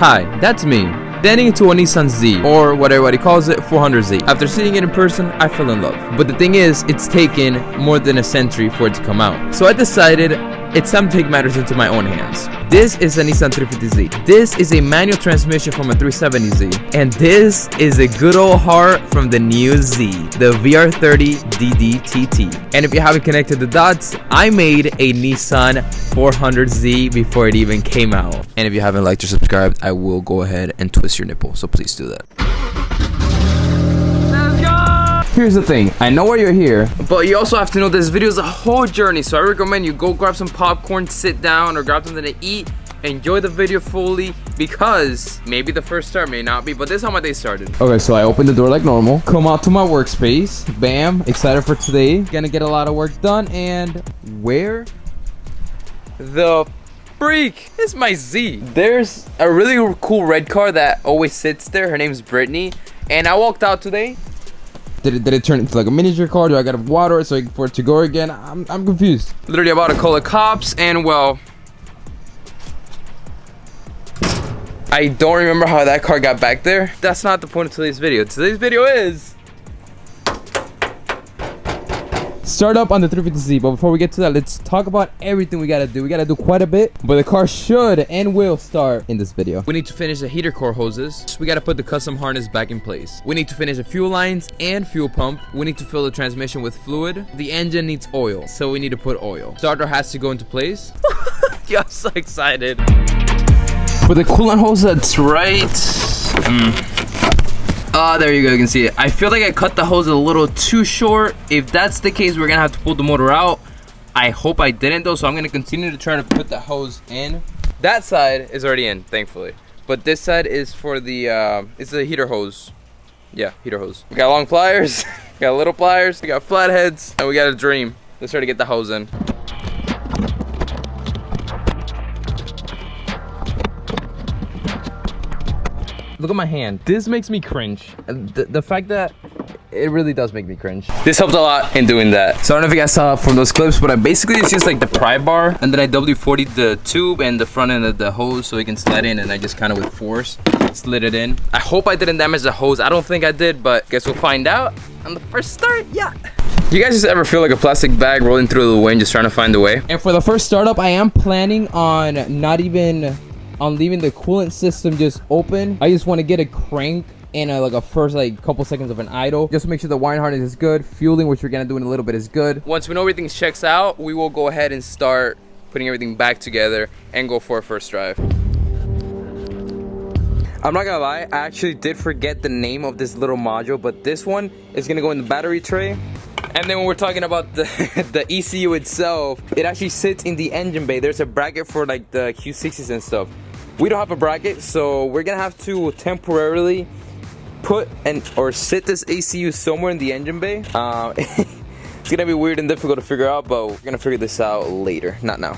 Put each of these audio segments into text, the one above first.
Hi, that's me, standing into a Nissan Z, or what everybody calls it, 400Z. After seeing it in person, I fell in love. But the thing is, it's taken more than a century for it to come out. So I decided it's time to take matters into my own hands. This is a Nissan 350Z. This is a manual transmission from a 370Z. And this is a good old heart from the new Z, the VR30 DDTT. And if you haven't connected the dots, I made a Nissan 400Z before it even came out. And if you haven't liked or subscribed, I will go ahead and twist your nipple, so please do that. Here's the thing, I know why you're here, but you also have to know this video is a whole journey, so I recommend you go grab some popcorn, sit down, or grab something to eat, enjoy the video fully, because maybe the first start may not be, but this is how my day started. Okay, so I opened the door like normal, come out to my workspace, bam, excited for today, gonna get a lot of work done, and where the freak is my Z? There's a really cool red car that always sits there, her name's Brittany, and I walked out today. Did it turn into like a miniature car? Do I gotta water it for it to go again? I'm confused. Literally about to call the cops, and well, I don't remember how that car got back there. That's not the point of today's video. Today's video is start up on the 350Z, but before we get to that, let's talk about everything we gotta do. We gotta do quite a bit, but the car should and will start in this video. We need to finish the heater core hoses. So we gotta put the custom harness back in place. We need to finish the fuel lines and fuel pump. We need to fill the transmission with fluid. The engine needs oil, so we need to put oil. Starter has to go into place. Yeah, I'm so excited. For the coolant hose, that's right. There you go, you can see it. I feel like I cut the hose a little too short. If that's the case, we're gonna have to pull the motor out. I hope I didn't though, so I'm gonna continue to try to put the hose in. That side is already in, thankfully. But this side is for the, it's the heater hose. Yeah, heater hose. We got long pliers, we got little pliers, we got flatheads, and we got a dream. Let's try to get the hose in. Look at my hand. This makes me cringe. The fact that it really does make me cringe. This helped a lot in doing that. So I don't know if you guys saw from those clips, but I basically it's just like the pry bar, and then I WD-40'd the tube and the front end of the hose so it can slide in, and I just kind of with force slid it in. I hope I didn't damage the hose. I don't think I did, but guess we'll find out on the first start. Yeah. You guys just ever feel like a plastic bag rolling through the wind just trying to find a way? And for the first startup, I am planning on leaving the coolant system just open. I just want to get a crank and like a first couple seconds of an idle, just to make sure the wiring harness is good. Fueling, which we're gonna do in a little bit, is good. Once we know everything checks out, we will go ahead and start putting everything back together and go for a first drive. I'm not gonna lie, I actually did forget the name of this little module, but this one is gonna go in the battery tray. And then when we're talking about the ECU itself, it actually sits in the engine bay. There's a bracket for like the Q60s and stuff. We don't have a bracket, so we're gonna have to temporarily put or sit this ECU somewhere in the engine bay. It's gonna be weird and difficult to figure out, but we're gonna figure this out later, not now.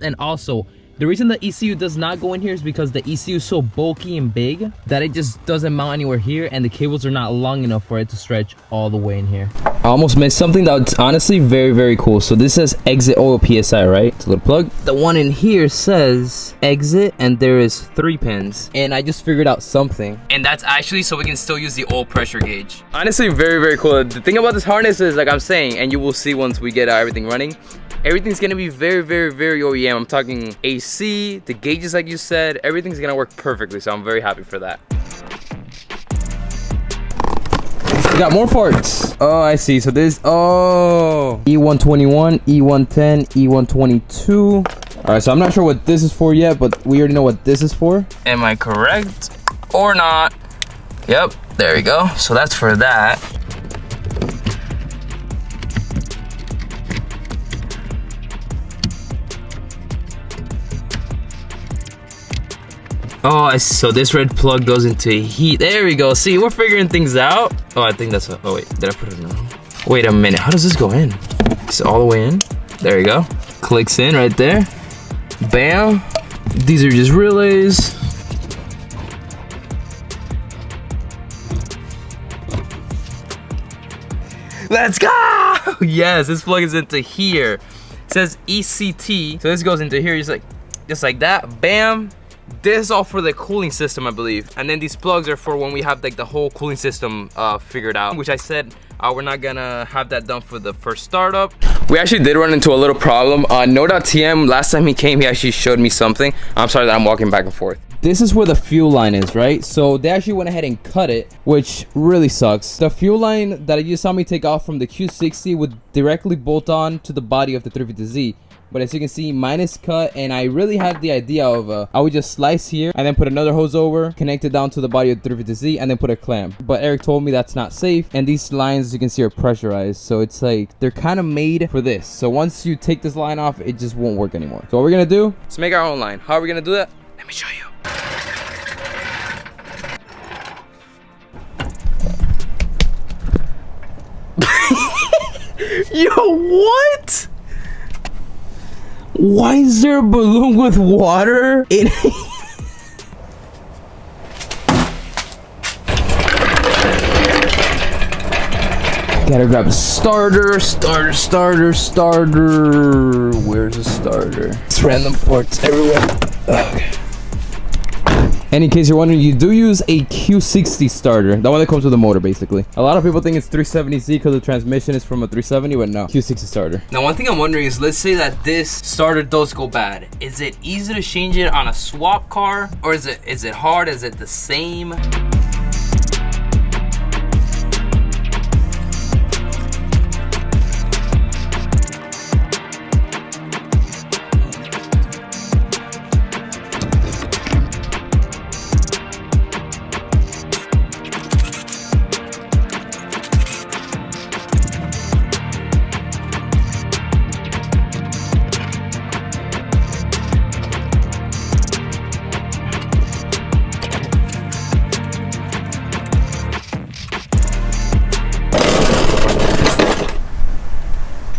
And also, the reason the ECU does not go in here is because the ECU is so bulky and big that it just doesn't mount anywhere here, and the cables are not long enough for it to stretch all the way in here. I almost missed something that's honestly very, very cool. So this says exit oil PSI, right? It's a little plug. The one in here says exit, and there is 3 pins. And I just figured out something. And that's actually so we can still use the oil pressure gauge. Honestly, very, very cool. The thing about this harness is, like I'm saying, and you will see once we get everything running, everything's gonna be very, very, very OEM. I'm talking AC, the gauges like you said, everything's gonna work perfectly, so I'm very happy for that. We got more parts. Oh, I see. So this, E121, E110, E122. All right, so I'm not sure what this is for yet, but we already know what this is for. Am I correct or not? Yep, there we go. So that's for that. Oh, so this red plug goes into heat. There we go. See, we're figuring things out. Oh, I think that's a, oh wait, did I put it in the wrong? Wait a minute, how does this go in? It's all the way in. There you go. Clicks in right there. Bam. These are just relays. Let's go! Yes, this plug is into here. It says ECT, so this goes into here just like that. Bam. This is all for the cooling system, I believe. And then these plugs are for when we have like the whole cooling system figured out, which I said we're not gonna have that done for the first startup. We actually did run into a little problem. No.tm, last time he came, he actually showed me something. I'm sorry that I'm walking back and forth. This is where the fuel line is, right? So they actually went ahead and cut it, which really sucks. The fuel line that you saw me take off from the Q60 would directly bolt on to the body of the 350Z. But as you can see, mine is cut, and I really had the idea of I would just slice here and then put another hose over, connect it down to the body of the 350Z, and then put a clamp. But Eric told me that's not safe, and these lines, as you can see, are pressurized. So it's like they're kind of made for this. So once you take this line off, it just won't work anymore. So what we're gonna do is make our own line. How are we gonna do that? Let me show you. Yo, what? Why is there a balloon with water in it? Gotta grab a starter. Where's the starter? It's random parts everywhere. Okay. And in case you're wondering, you do use a Q60 starter, the one that comes with the motor, basically. A lot of people think it's 370Z because the transmission is from a 370, but no, Q60 starter. Now, one thing I'm wondering is, let's say that this starter does go bad. Is it easy to change it on a swap car, or is it hard? Is it the same?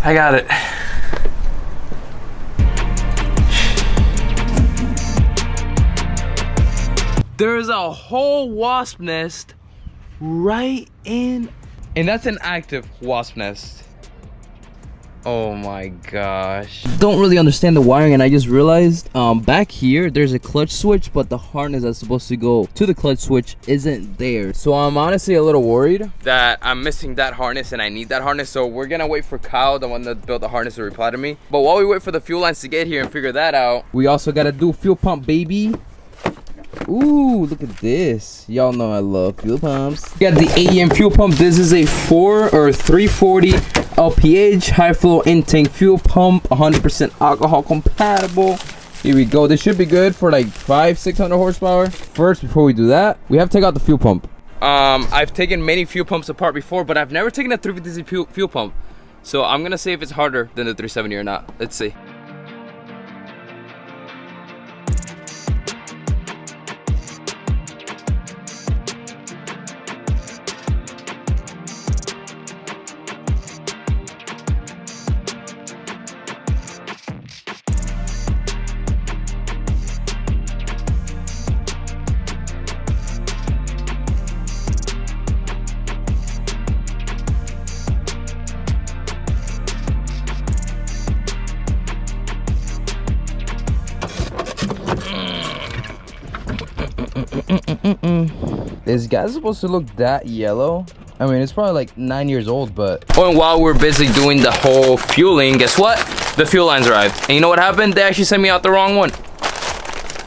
I got it. There's a whole wasp nest right in, and that's an active wasp nest. Oh my gosh. Don't really understand the wiring, and I just realized back here there's a clutch switch, but the harness that's supposed to go to the clutch switch isn't there. So I'm honestly a little worried that I'm missing that harness and I need that harness. So we're gonna wait for Kyle, the one that built the harness, to reply to me. But while we wait for the fuel lines to get here and figure that out, we also gotta do fuel pump, baby. Ooh, look at this. Y'all know I love fuel pumps. We got the AEM fuel pump. This is a 340 LPH high flow in-tank fuel pump, 100% alcohol compatible. Here we go. This should be good for like 500-600 horsepower. First, before we do that, we have to take out the fuel pump. I've taken many fuel pumps apart before, but I've never taken a 350Z fuel pump. So I'm gonna see if it's harder than the 370 or not. Let's see. This guy's supposed to look that yellow. I mean, it's probably like 9 years old, but... Oh, and while we're busy doing the whole fueling, guess what? The fuel lines arrived. And you know what happened? They actually sent me out the wrong one.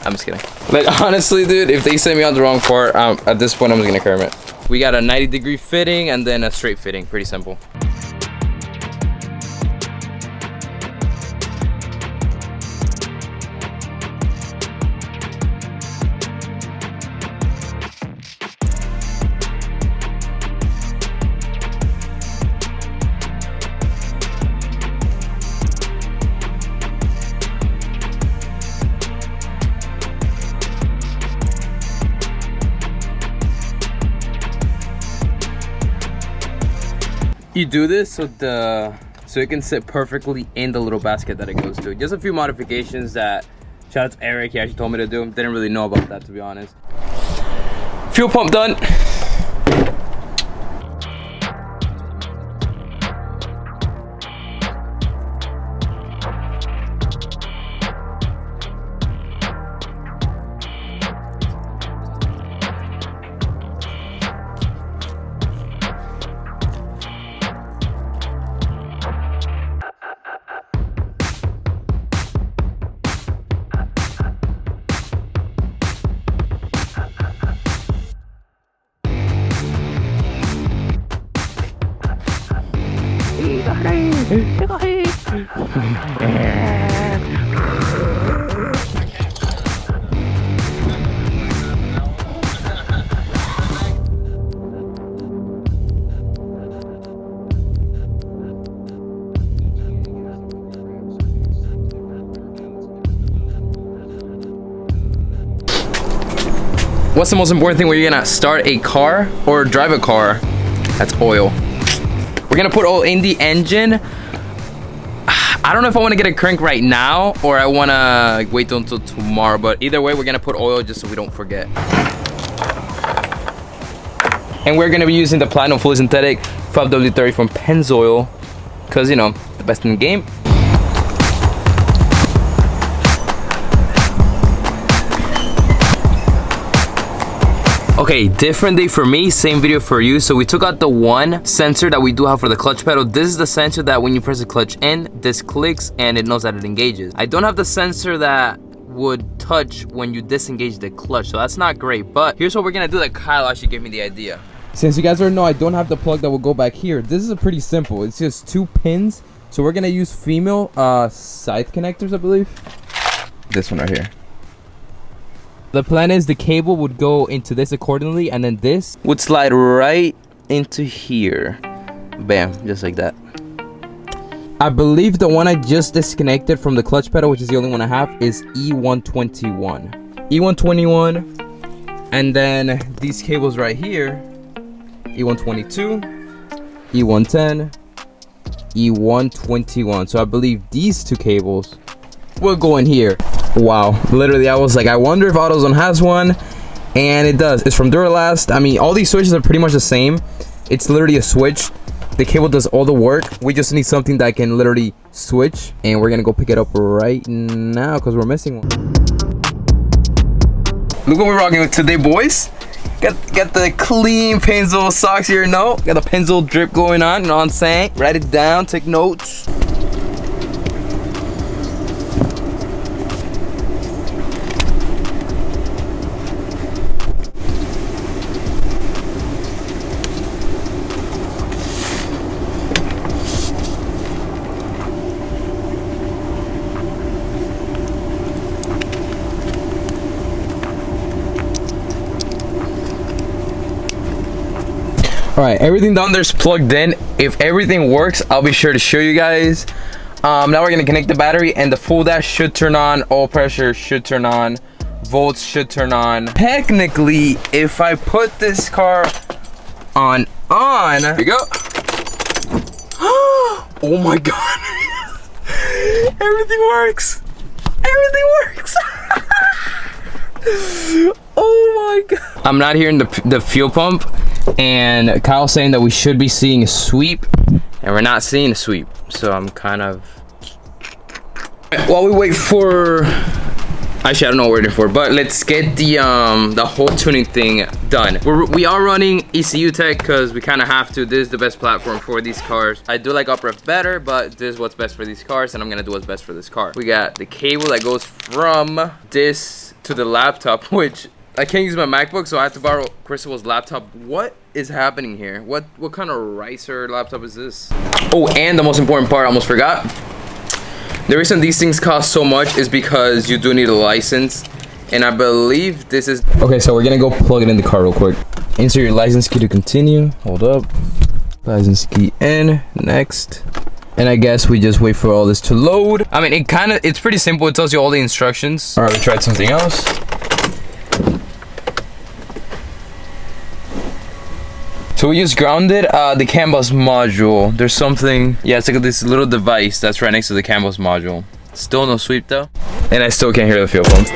I'm just kidding. Like, honestly, dude, if they sent me out the wrong part, at this point, I'm just gonna curve it. We got a 90-degree fitting and then a straight fitting. Pretty simple. You do this so so it can sit perfectly in the little basket that it goes to. Just a few modifications that, shout out to Eric, he actually told me to do. Didn't really know about that, to be honest. Fuel pump done. What's the most important thing when you're gonna start a car or drive a car? That's oil. We're gonna put oil in the engine. I don't know if I wanna get a crank right now or I wanna wait until tomorrow, but either way, we're gonna put oil just so we don't forget. And we're gonna be using the Platinum Fully Synthetic 5W30 from Pennzoil, cause you know, the best in the game. Okay, different day for me, same video for you. So we took out the one sensor that we do have for the clutch pedal. This is the sensor that when you press the clutch in, this clicks and it knows that it engages. I don't have the sensor that would touch when you disengage the clutch, so that's not great. But here's what we're gonna do that Kyle actually gave me the idea. Since you guys already know I don't have the plug that will go back here, this is a pretty simple. It's just 2 pins. So we're gonna use female scythe connectors, I believe. This one right here. The plan is the cable would go into this accordingly, and then this would slide right into here. Bam, just like that. I believe the one I just disconnected from the clutch pedal, which is the only one I have, is E121. E121, and then these cables right here, E122, E110, E121. So I believe these 2 cables will go in here. Wow, literally I was like, I wonder if AutoZone has one, and it does. It's from Duralast. I mean, all these switches are pretty much the same. It's literally a switch. The cable does all the work. We just need something that can literally switch, and we're gonna go pick it up right now because we're missing one. Look what we're rocking with today, boys. Got the clean Pennzoil socks here, no? Got the Pennzoil drip going on, you know what I'm saying? Write it down, take notes. All right, everything down there's plugged in. If everything works, I'll be sure to show you guys. Now we're gonna connect the battery, and the full dash should turn on, oil pressure should turn on, volts should turn on. Technically, if I put this car on, here we go. Oh my God, everything works. Everything works. Oh my God. I'm not hearing the fuel pump, and Kyle's saying that we should be seeing a sweep, and we're not seeing a sweep. So I'm kind of, while we wait for, actually I don't know what we're waiting for, but let's get the whole tuning thing done. We are running ECU Tech because we kind of have to. This is the best platform for these cars. I do like upref better, but this is what's best for these cars, and I'm gonna do what's best for this car. We got the cable that goes from this to the laptop, which I can't use my MacBook, so I have to borrow Crystal's laptop. What is happening here? What kind of ricer laptop is this? Oh, and the most important part, I almost forgot. The reason these things cost so much is because you do need a license, and I believe this is... Okay, so we're gonna go plug it in the car real quick. Insert your license key to continue. Hold up. License key in. Next. And I guess we just wait for all this to load. I mean, it's pretty simple. It tells you all the instructions. All right, we tried something else. So we just grounded the CAN bus module. There's something, yeah, it's like this little device that's right next to the CAN bus module. Still no sweep though. And I still can't hear the fuel pump.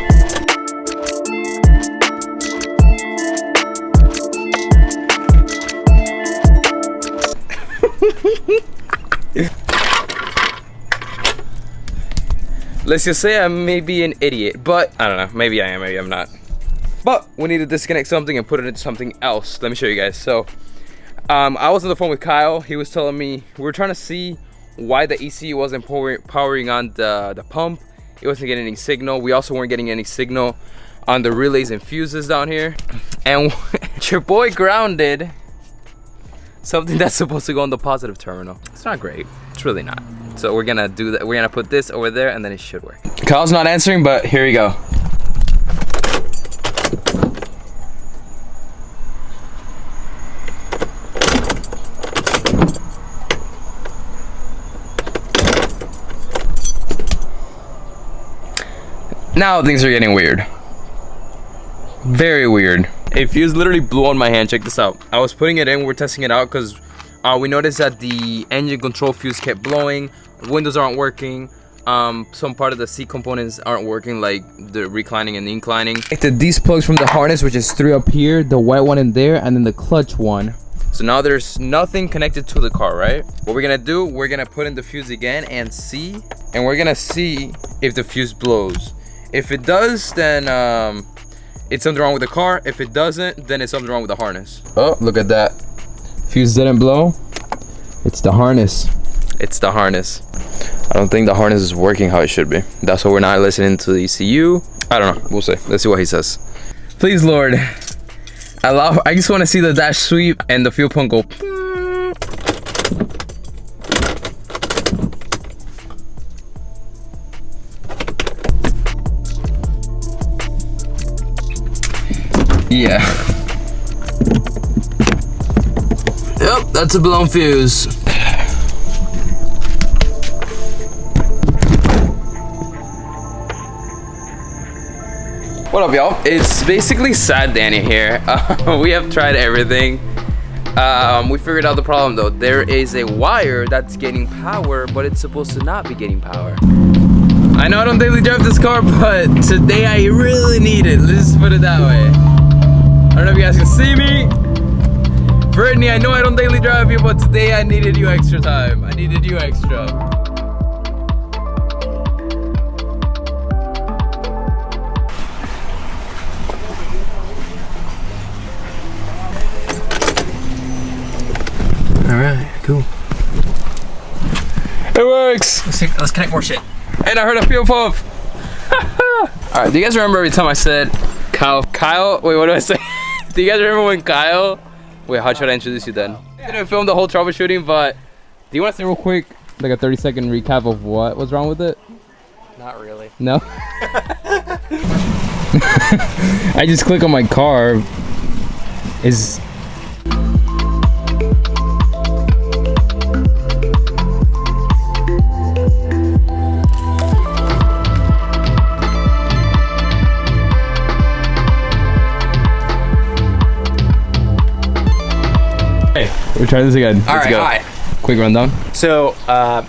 Let's just say I may be an idiot, but I don't know, maybe I am, maybe I'm not. But we need to disconnect something and put it into something else. Let me show you guys. So I was on the phone with Kyle. He was telling me, we were trying to see why the ECU wasn't powering on the pump. It wasn't getting any signal. We also weren't getting any signal on the relays and fuses down here. And your boy grounded something that's supposed to go on the positive terminal. It's not great, it's really not. So we're gonna do that. We're gonna put this over there and then it should work. Kyle's not answering, but here you go. Now things are getting weird. Very weird. A fuse literally blew on my hand. Check this out. I was putting it in, we're testing it out because we noticed that the engine control fuse kept blowing. Windows aren't working. Some part of the seat components aren't working, like the reclining and the inclining. These plugs from the harness, which is 3 up here, the white one in there, and then the clutch one. So now there's nothing connected to the car, right? What we're gonna do, we're gonna put in the fuse again and see, and we're gonna see if the fuse blows. If it does, then it's something wrong with the car. If it doesn't, then it's something wrong with the harness. Oh, look at that. Fuse didn't blow. It's the harness. It's the harness. I don't think the harness is working how it should be. That's why we're not listening to the ECU. I don't know. We'll see. Let's see what he says. Please, Lord. I just want to see the dash sweep and the fuel pump go. Yeah. Yep, that's a blown fuse. What up, y'all? It's basically sad Danny here. We have tried everything. We figured out the problem though. There is a wire that's getting power, but it's supposed to not be getting power. I know I don't daily drive this car, but today I really need it. Let's just put it that way. I don't know if you guys can see me. Brittany, I know I don't daily drive you, but today I needed you extra time. I needed you extra. Alright, cool. It works! Let's connect more shit. And I heard a fuel pump! Alright, do you guys remember every time I said Kyle, wait, what do I say? Do you guys remember when Kyle, wait, how should I introduce you then? I didn't film the whole troubleshooting, but do you want to say real quick, like a 30-second recap of what was wrong with it? Not really. No? I just click on my car. We'll try this again. All right, hi. Quick rundown. So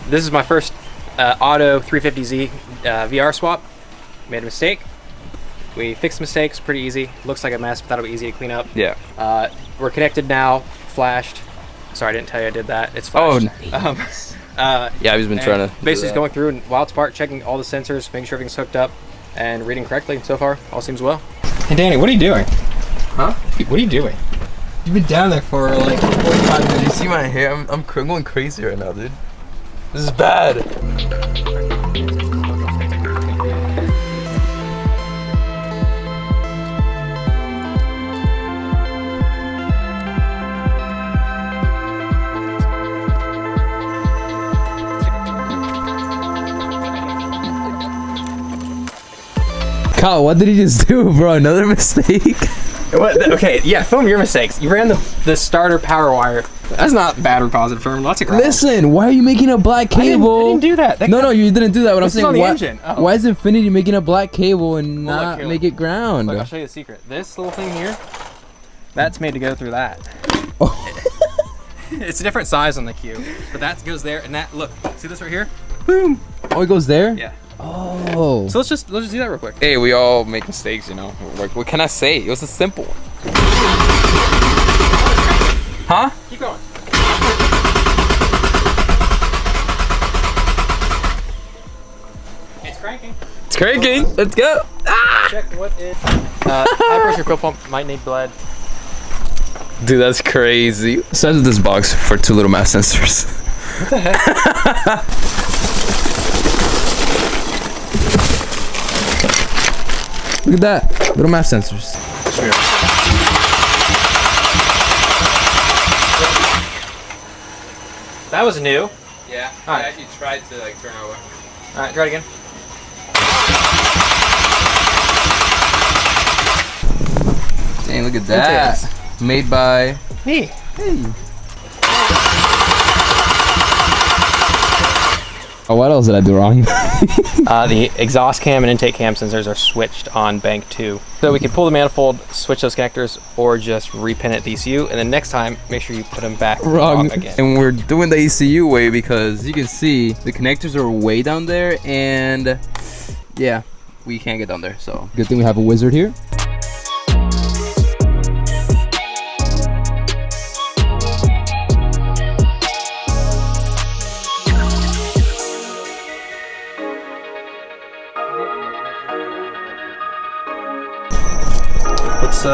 this is my first Auto 350Z VR swap. Made a mistake. We fixed mistakes pretty easy. Looks like a mess, but that'll be easy to clean up. Yeah. We're connected now. Flashed. Sorry, I didn't tell you I did that. It's flashed. Oh. Yeah, I've just been trying to. Basically going through and while it's parked, checking all the sensors, making sure everything's hooked up, and reading correctly. So far, all seems well. Hey, Danny, what are you doing? Huh? What are you doing? You've been down there for like 45 minutes. You see my hair? I'm going crazy right now, dude. This is bad. Kyle, what did he just do, bro? Another mistake? What? Okay, yeah, film your mistakes. You ran the starter power wire. That's not battery positive terminal. That's a ground. Listen, why are you making a black cable? I didn't do that. No, you didn't do that. What I'm saying, why is Infinity making a black cable and not make it ground? Look, I'll show you the secret. This little thing here, that's made to go through that. It's a different size on the cube, but that goes there, and that, look, see this right here? Boom. Oh, it goes there? Yeah. Oh. So let's just do that real quick. Hey, we all make mistakes, you know. Like, what can I say? It was a simple one. Huh? Keep going. It's cranking. It's cranking. Let's go. Ah! Check what is. High pressure fuel pump might need bled. Dude, that's crazy. Size of this box for 2 little mass sensors. What the heck? Look at that. Little mass sensors. That was new. Yeah. All right. I actually tried to like turn it away. All right, try it again. Dang, look at that. Made by Me. Hey. Oh, what else did I do wrong? The exhaust cam and intake cam sensors are switched on bank 2. So we can pull the manifold, switch those connectors, or just repin it to ECU, and then next time, make sure you put them back Wrong again. And we're doing the ECU way because you can see the connectors are way down there, and yeah, we can't get down there. So good thing we have a wizard here. Let's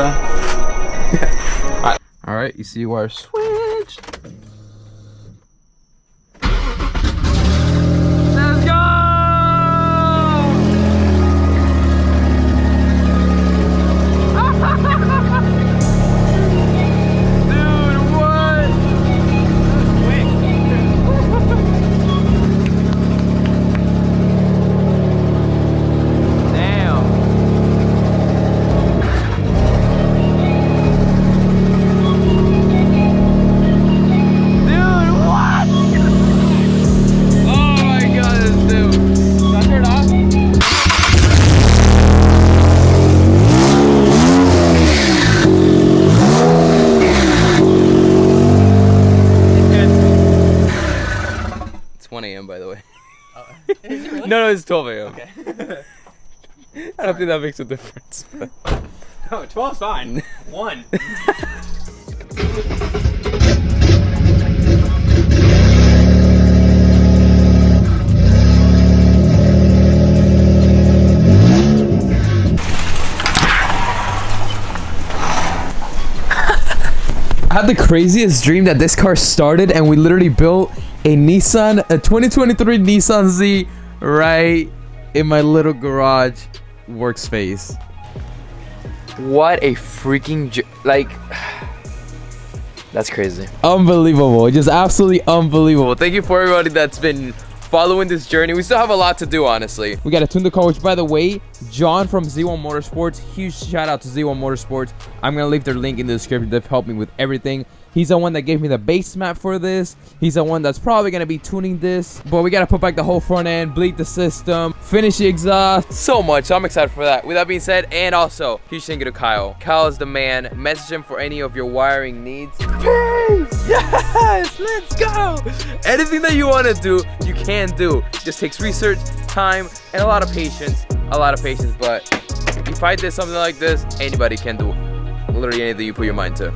All right, ECU wire switched. Let's go! Dude, what? Damn. By the way. Really? No, it's 12 a.m. Okay. I don't think that makes a difference. But. Oh, 12's fine. 1. I had the craziest dream that this car started and we literally built a 2023 Nissan Z right in my little garage workspace. What a freaking that's crazy. Unbelievable. Just absolutely unbelievable. Thank you for everybody that's been following this journey. We still have a lot to do, honestly. We got to tune the car, which, by the way, John from Z1 Motorsports, huge shout out to Z1 Motorsports. I'm gonna leave their link in the description. They've helped me with everything. He's the one that gave me the base map for this. He's the one that's probably gonna be tuning this. But we gotta put back the whole front end, bleed the system, finish the exhaust. So much. So I'm excited for that. With that being said, and also, huge thank you to Kyle. Kyle is the man. Message him for any of your wiring needs. Peace! Yes! Let's go! Anything that you want to do, you can do. Just takes research, time, and a lot of patience. But if I did something like this, anybody can do literally anything you put your mind to.